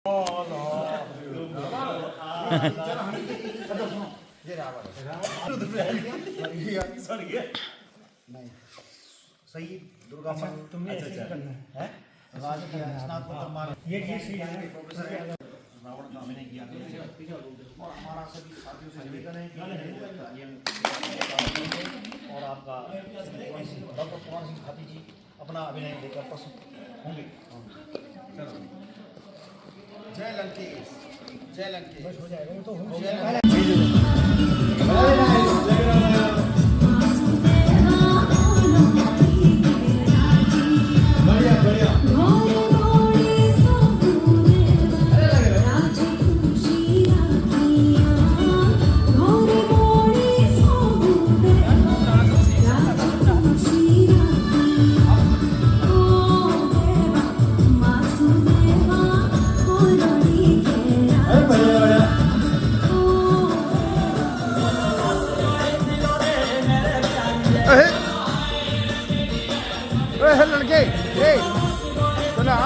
सही दुर्गा तुमने है ये प्रोफेसर है रावण का अभिनय किया और हमारा सभी साथियों से निवेदन है कि और आपका डॉक्टर कुमार सिंह खाती जी अपना अभिनय लेकर प्रस्तुत होंगे। जय लंकेश, जय लंकेश हो जाएगा वो तो हो जाएगा। लड़के सुना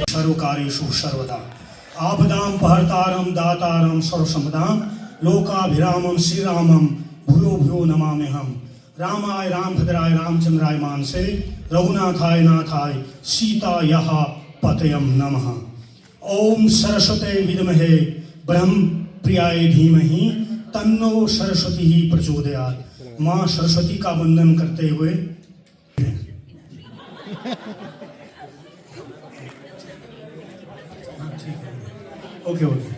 सर्वकार्येषु सर्वदा आपदां पहर्तारं दातारं सर्वसंपदां लोकाभिरामं श्रीरामं भूयो भूयो नमाम्यहम्। रामाय रामभद्राय रामचंद्राय मानसे रघुनाथाय नाथाय सीतायाः पतयं नमः। ओम सरस्वते विद्महे ब्रह्म प्रियाय धीमहि तन्नो सरस्वती ही प्रचोदयात्। माँ सरस्वती का वंदन करते हुए ओके ओके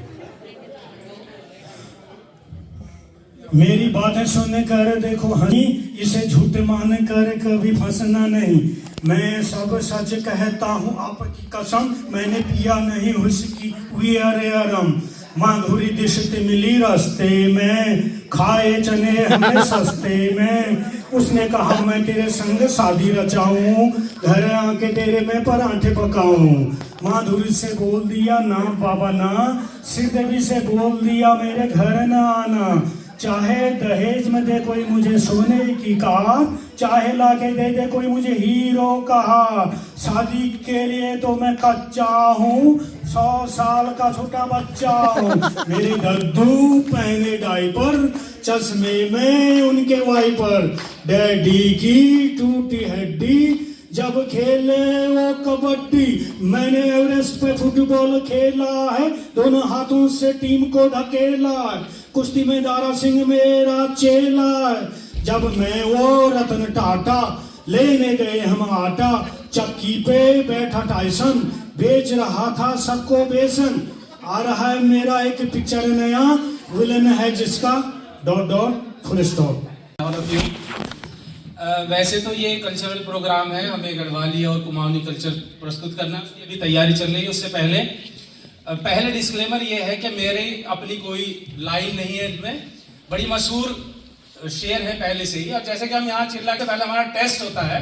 मेरी बातें सुनने कर देखो हनी इसे झूठ मान कर कभी फंसना नहीं। मैं सब सच कहता हूँ आपकी कसम मैंने पिया नहीं उसकी हुई अरे अरम। माधुरी दिशते मिली रास्ते में खाए चने हमें सस्ते में। उसने कहा मैं तेरे संग शादी रचाऊं घर आके तेरे में पराठे पकाऊं। माधुरी से बोल दिया ना बाबा ना। श्रीदेवी से बोल दिया मेरे घर ना आना। चाहे दहेज में दे कोई मुझे सोने की कार चाहे लाके दे दे कोई मुझे हीरो कहा। शादी के लिए तो मैं कच्चा हूँ 100 साल का छोटा बच्चा हूँ। मेरे दद्दू पहने डायपर चश्मे में उनके वाइपर। डैडी की टूटी हड्डी जब खेले वो कबड्डी। मैंने एवरेस्ट पे फुटबॉल खेला है दोनों हाथों से टीम को धकेला है। कुश्ती में दारा सिंह मेरा चेला है। जब मैं वो रतन टाटा लेने गए हम आटा चक्की पे बैठा टाइसन बेच रहा था सबको बेसन। आ रहा है मेरा एक पिक्चर नया विलन है जिसका ... फुल स्टॉप। वैसे तो ये कल्चरल प्रोग्राम है हमें गढ़वाली और कुमाऊनी कल्चर प्रस्तुत करना ये भी तैयारी चल रही है। उससे पहले डिस्क्लेमर ये है कि मेरी अपनी कोई लाइन नहीं है इसमें। बड़ी मशहूर शेर है पहले से ही और जैसे कि हम यहाँ चिल्ला के पहले हमारा टेस्ट होता है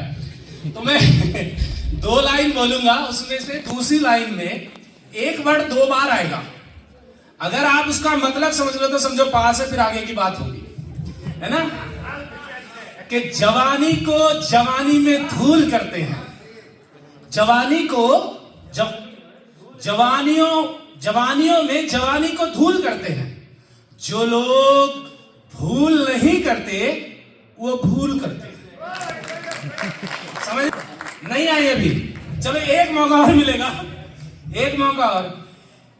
तो मैं 2 लाइन बोलूंगा उसमें से दूसरी लाइन में एक वर्ड 2 बार आएगा। अगर आप उसका मतलब समझ लो तो समझो पास है फिर आगे की बात होगी है ना। कि जवानी को जवानी में धूल करते हैं। जवानी को जवानियों में जवानी को धूल करते हैं। जो लोग भूल नहीं करते वो भूल करते हैं। समझ नहीं आई अभी? चलो एक मौका और मिलेगा एक मौका और।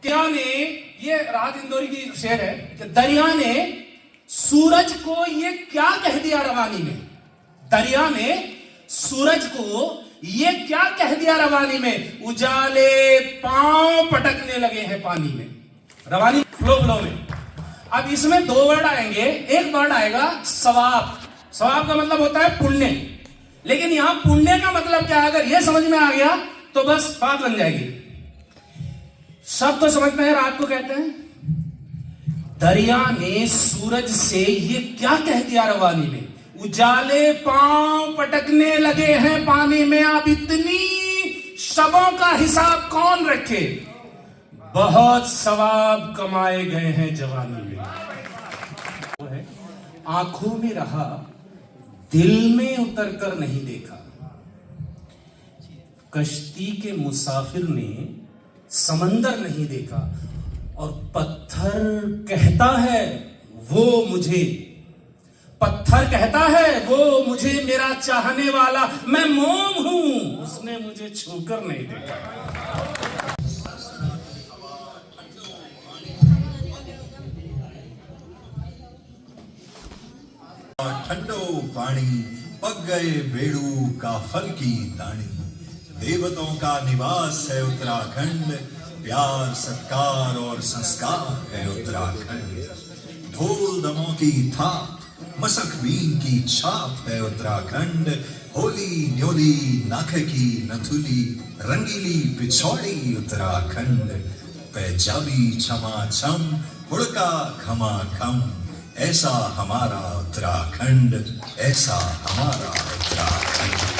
क्या ने ये राहत इंदौरी की शेर है कि दरिया ने सूरज को ये क्या कह दिया रवानी में। दरिया ने सूरज को ये क्या कह दिया रवानी में। उजाले पांव पटकने लगे हैं पानी में। रवानी फ्लो में। अब इसमें 2 वर्ड आएंगे। एक वर्ड आएगा सवाब। सवाब का मतलब होता है पुण्य। लेकिन यहां पुण्य का मतलब क्या है अगर ये समझ में आ गया तो बस बात बन जाएगी। शब्द तो समझ में है रात को कहते हैं। दरिया ने सूरज से ये क्या कह दिया रवानी में। उजाले पांव पटकने लगे हैं पानी में। अब इतनी शबों का हिसाब कौन रखे, बहुत सवाब कमाए गए हैं जवानी में। वो है आंखों में रहा, दिल में उतर कर नहीं देखा। कश्ती के मुसाफिर ने समंदर नहीं देखा, और पत्थर कहता है वो मुझे, पत्थर कहता है वो मुझे मेरा चाहने वाला, मैं मोम हूं, उसने मुझे छूकर नहीं देखा। ठंडो पानी पक गए बेड़ू का फल की दानी, देवताओं का निवास है उत्तराखंड, प्यार सत्कार और संस्कार है उत्तराखंड। ढोल दमों की थाप, मशक बीन की छाप है उत्तराखंड। होली न्योली नाख की नथुली, रंगीली पिछौड़ी उत्तराखंड। पैजाबी छमा छम, हुड़का खमा खम, ऐसा हमारा उत्तराखंड, ऐसा हमारा उत्तराखंड।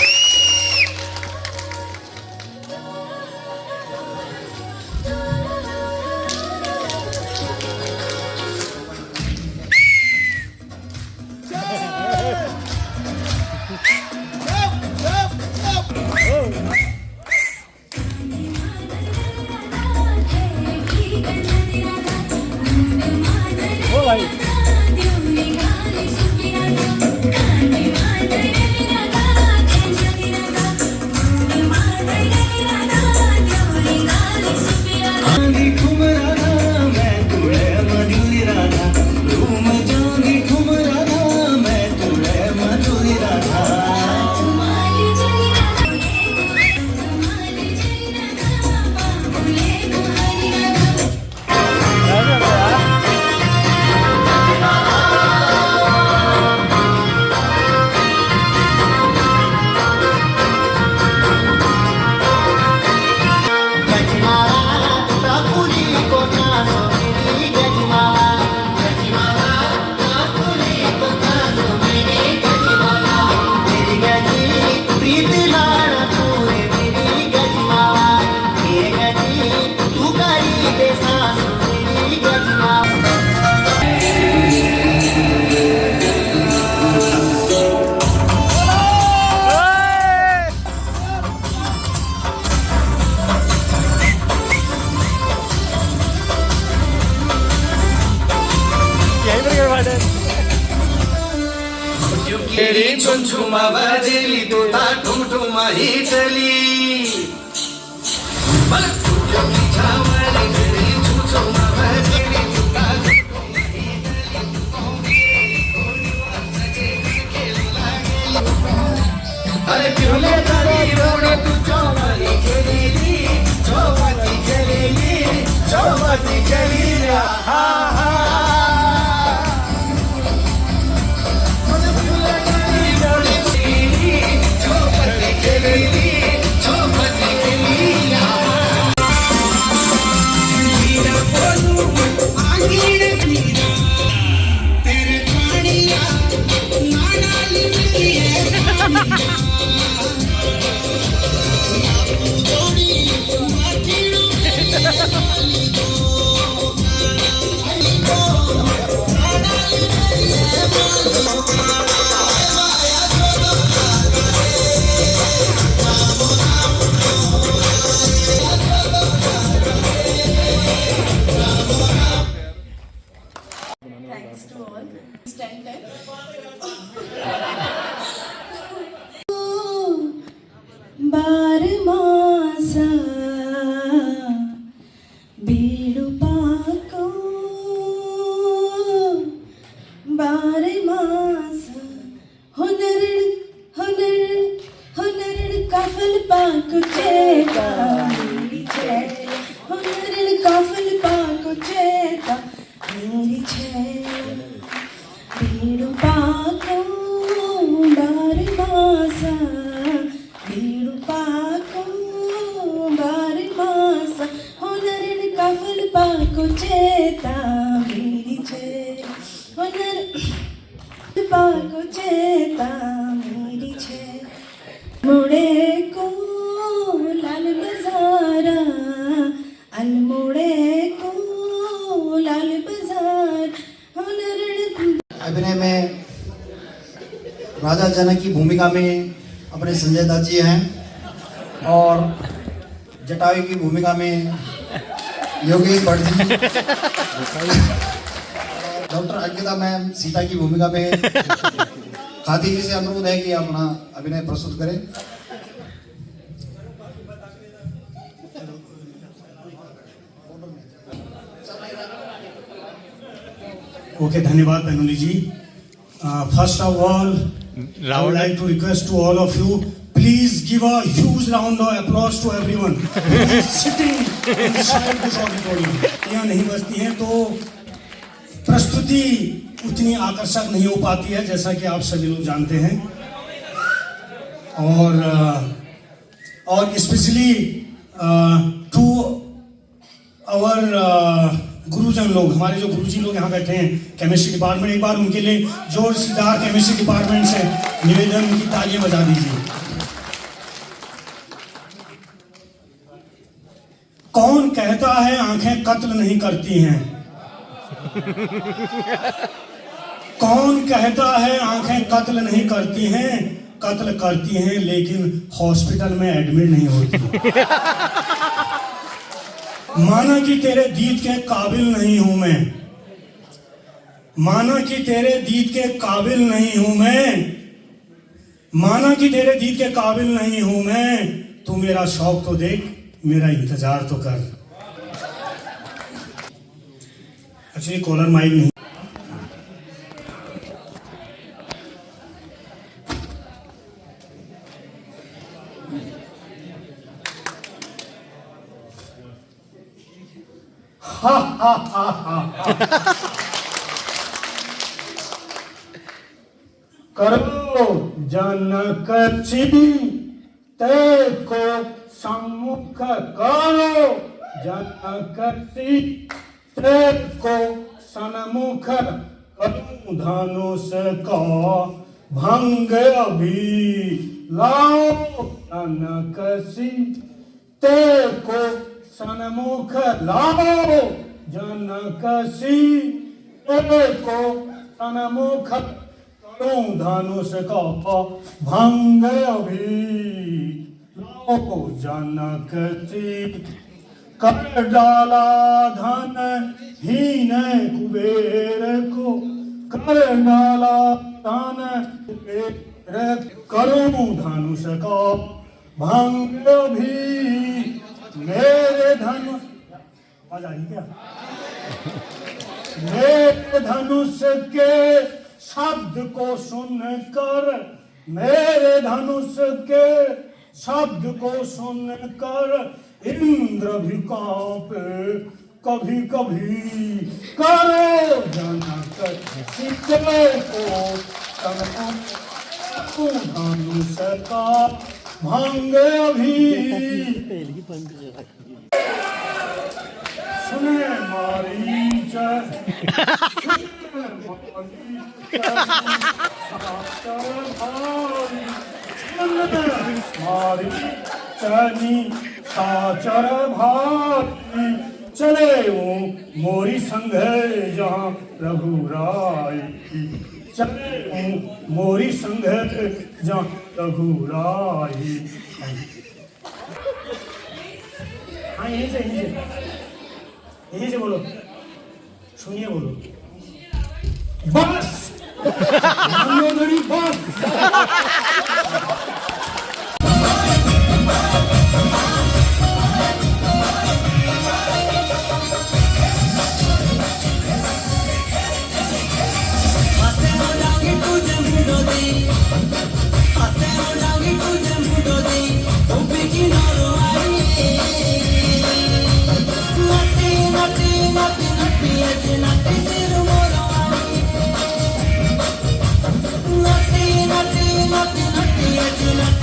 केरी झुमझुमा बजेली तोता ठुमठुमा ही चली बल तुझ्या पिछावर केरी झुमझुमा बजेली तोता ठुमठुमा ही चली। अरे पिरले तारी रोड तू चौवरी खेलेली, चौवती खेलेली, चौवती खेलेली। हा हा Thanks to all. Stand up. Barmasa Bidupako Barmasa Honarid Kafal Paku Cheta Honarid Kafal Paku Cheta मेरी छैया बीड़ू पाको बारमासा बीड़ू पाको बारमासा होनर कफल पाको चेता मेरी छैया होनर पाको चेता मेरी छैया मुड़े को लाल जनक की भूमिका में अपने संजय दत्त जी हैं और जटायु की भूमिका में योगेश भट्ट जी, डॉक्टर अंकिता मैम सीता की भूमिका में। खाती जी से अनुरोध है कि अपना अभिनय प्रस्तुत करें। ओके, धन्यवाद Benuli ji. First of all I would like to request to all of you, please give a huge round of applause to everyone who is sitting inside this auditorium. यहाँ नहीं बजती हैं तो प्रस्तुति उतनी आकर्षक नहीं हो पाती है, जैसा कि आप सभी लोग जानते हैं। और स्पेशली टू आवर गुरुजन लोग, हमारे जो गुरुजी लोग यहाँ बैठे हैं केमिस्ट्री डिपार्टमेंट, एक बार उनके लिए जोरदार केमिस्ट्री डिपार्टमेंट से निवेदन की तालियां बजा दीजिए। कौन कहता है आंखें कत्ल नहीं करती हैं? कौन कहता है आंखें कत्ल नहीं करती हैं? कत्ल करती हैं लेकिन हॉस्पिटल में एडमिट नहीं होती। माना कि तेरे दीद के काबिल नहीं हूं मैं, माना कि तेरे दीद के काबिल नहीं हूं मैं, माना कि तेरे दीद के काबिल नहीं हूं मैं, तू मेरा शौक तो देख, मेरा इंतजार तो कर। एक्चुअली कॉलर माइक नहीं। करो जनक सीते को सम्मुख करो, जनक सीते को सन्मुख करो, धनुष का भंग अभी लाओ, जनक सीते को सन्मुख लाओ, जनक सीते को सन्मुख करो, धनुष का भंग अभी लाओ, जनक सीते कर डाला धन हीन कुबेर को, कर डाला धन कुबेर, करो धनुष का भंग भी, मेरे धनुष आ जाएगी क्या? मेरे धनुष के शब्द को सुनकर, मेरे धनुष के शब्द को सुनकर इंद्र भी कांपे कभी कभी, करो जनक सीते को धनुष का भंग अभी। सुने मारीच, मारीचनी साचर भारी, चले मोरी संग जहाँ रघुराई, चले मोरी संग जहाँ रघुराई। हाँ यहीं से बोलो, सुनिए बोलो, बस बस। Nati, nati, nati, nati, nati, nati,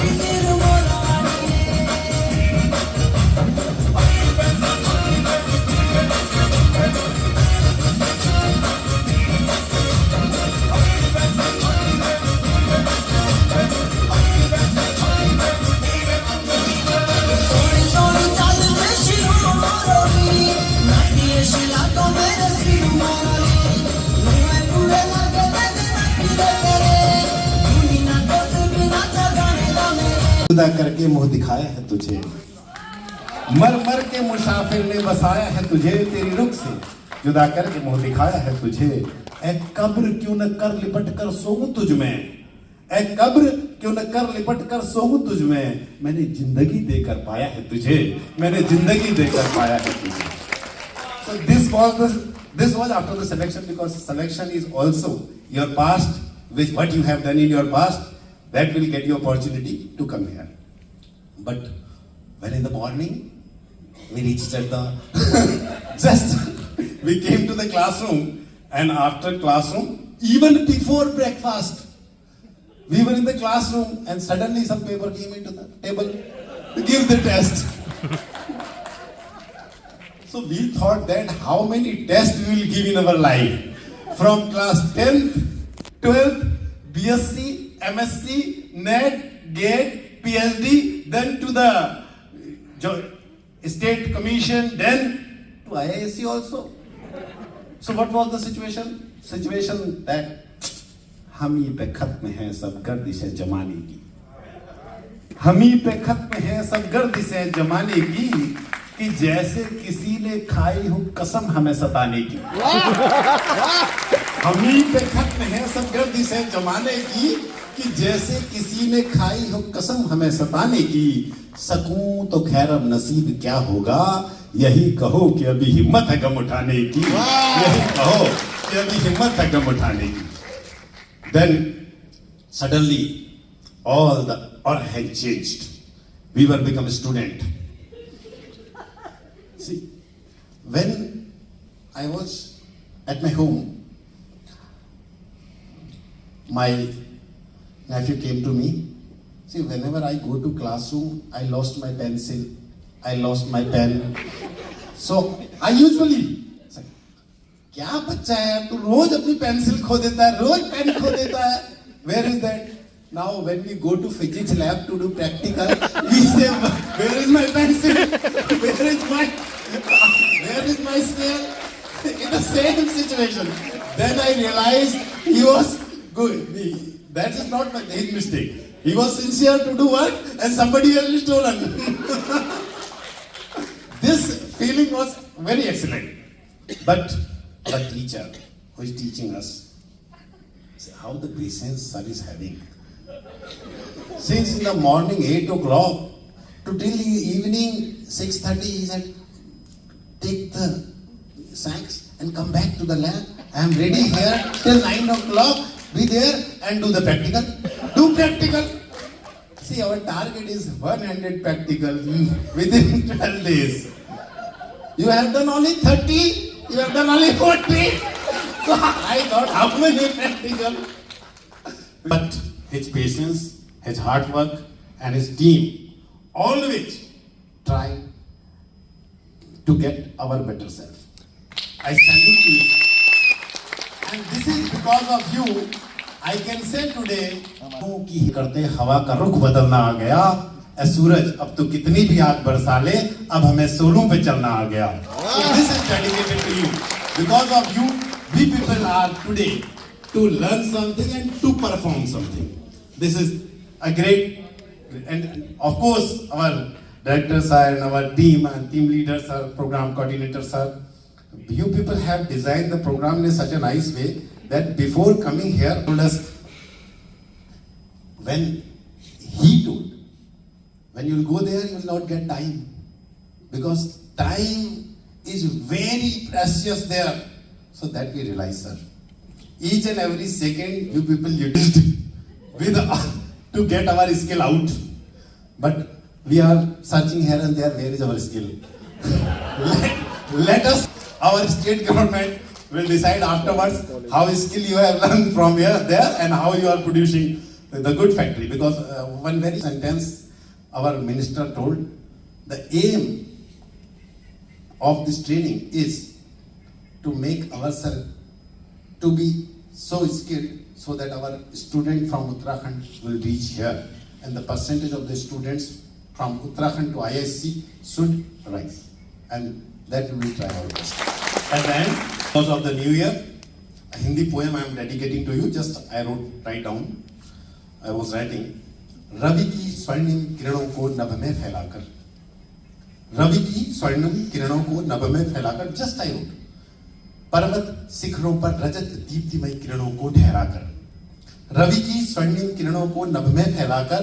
जुदा करके मुंह दिखाया है तुझे, मर मर के मुसाफिर ने बसाया है तुझे, तेरी रुख से जुदा करके मुंह दिखाया है तुझे। ए कब्र क्यों न कर लिपट कर सोऊं तुझ में, ए कब्र क्यों न कर लिपट कर सोऊं तुझ में, मैंने जिंदगी देकर पाया है तुझे, मैंने जिंदगी देकर पाया है तुझे। So this was after the selection, because selection is also your past, which what you have done in your past, that will get you opportunity to come here. But when in the morning we reached at the just we came to the classroom, and after classroom, even before breakfast, we were in the classroom, and suddenly some paper came into the table to give the test. So we thought that how many tests we will give in our life, from class 10th, 12th, BSc, MSc, NET, GATE, PhD, then to the state commission, then to IISc also. So what was the situation? Situation that हम ही पे खत्म है सब गर्दिश है जमाने की, हम ही पे खत्म है सब गर्दिश है जमाने की, कि जैसे किसी ने खाई हो कसम हमें सताने की। हम ही पे खत्म है सब गर्दिश है जमाने की, कि जैसे किसी ने खाई हो कसम हमें सताने की। सकूं तो खैर अब नसीब क्या होगा, यही कहो कि अभी हिम्मत है गम उठाने की, यही कहो कि अभी हिम्मत है गम उठाने की। Then suddenly all the aura had changed. We were become a student. See, when I was at my home, my nephew came to me. See, whenever I go to classroom, I lost my pencil, I lost my pen. So I usually say, क्या बच्चा है तू रोज अपनी pencil खो देता है, रोज pen खो देता है. Where is that? Now when we go to physics lab to do practical, we say, where is my pencil? Where is my scale? In the same situation. Then I realized he was good. That is not his mistake. He was sincere to do work and somebody else stolen. This feeling was very excellent. But the teacher who is teaching us, how the patience sir is having. Since in the morning 8 o'clock to till evening 6:30, he said, take the sacks and come back to the lab. I am ready here till 9 o'clock. Be there and do the practical. Do practical. See, our target is 100 practical within 12 days. You have done only 30. You have done only 40. So I thought, how many practical? But his patience, his hard work, and his team always try to get our better self. I salute you. And this is because of you, I can say today, कि करते हवा का रुख बदलना आ गया। ए सूरज अब तो कितनी भी आग बरसा ले, अब हमें सोलों पे चलना आ गया। So this is dedicated to you. Because of you, we people are today to learn something and to perform something. This is a great, and of course our directors are and our team and team leaders are, program coordinators are. You people have designed the program in such a nice way that before coming here, told us when he told, when you will go there, you will not get time, because time is very precious there. So that we realize, sir. Each and every second, you people used with to get our skill out. But we are searching here and there. Where is our skill? Let us. Our state government will decide afterwards how skill you have learned from here, there, and how you are producing the good factory. Because one very sentence our minister told, the aim of this training is to make ourselves to be so skilled so that our student from Uttarakhand will reach here, and the percentage of the students from Uttarakhand to IISc should rise, and that we will try our best. And then, because of the new year, a Hindi poem I am dedicating to you. Just I write down. I was writing. Ravi की स्वर्णिम किरणों को नभ में फैलाकर, रवि की स्वर्णिम किरणों को नभ में फैलाकर, जस्ट आई रोट, पर्वत शिखरों पर रजत दीप्तिमय किरणों को ठहराकर, रवि की स्वर्णिम किरणों को नभ में फैलाकर,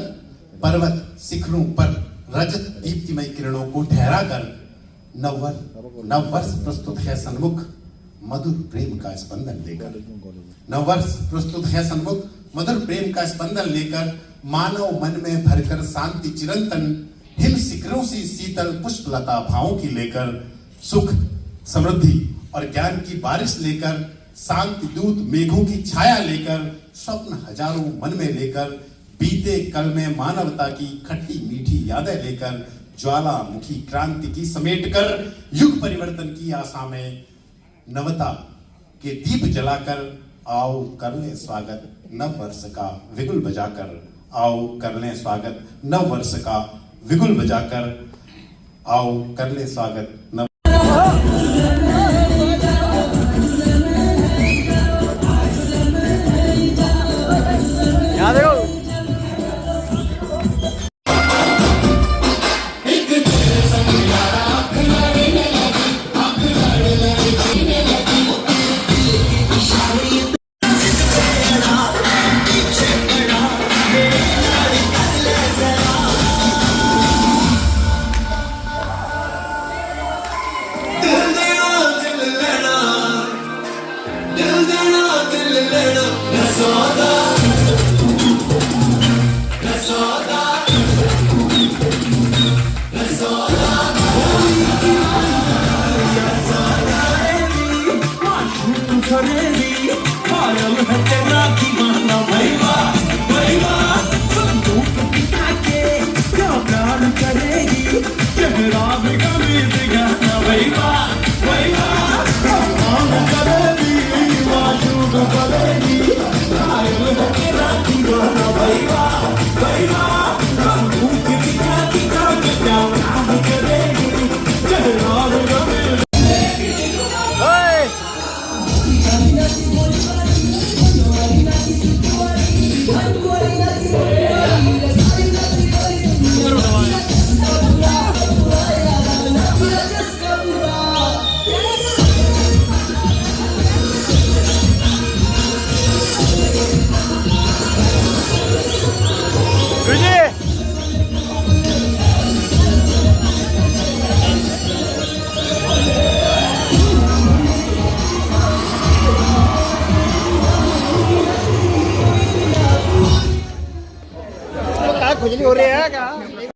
पर्वत शिखरों पर रजत दीप्तिमय किरणों को ठहराकर, नववर्ष प्रस्तुत है सन्मुख मधुर प्रेम का स्पंदन लेकर, नववर्ष प्रस्तुत है सन्मुख मधुर प्रेम का स्पंदन लेकर, मानव मन में भरकर शांति चिरंतन हिम शिखरों से शीतल पुष्प लता भावों की लेकर, सुख समृद्धि और ज्ञान की बारिश लेकर, शांति दूत मेघों की छाया लेकर, स्वप्न हजारों मन में लेकर, बीते कल में मानवता की खट्टी मीठी यादें लेकर, ज्वालामुखी क्रांति की समेटकर, युग परिवर्तन की आशा में नवता के दीप जलाकर, आओ कर ले स्वागत नव वर्ष का विगुल बजाकर, आओ कर ले स्वागत नव वर्ष का विगुल बजाकर, आओ कर ले स्वागत नव। यहाँ देखो खुजली हो रही है क्या?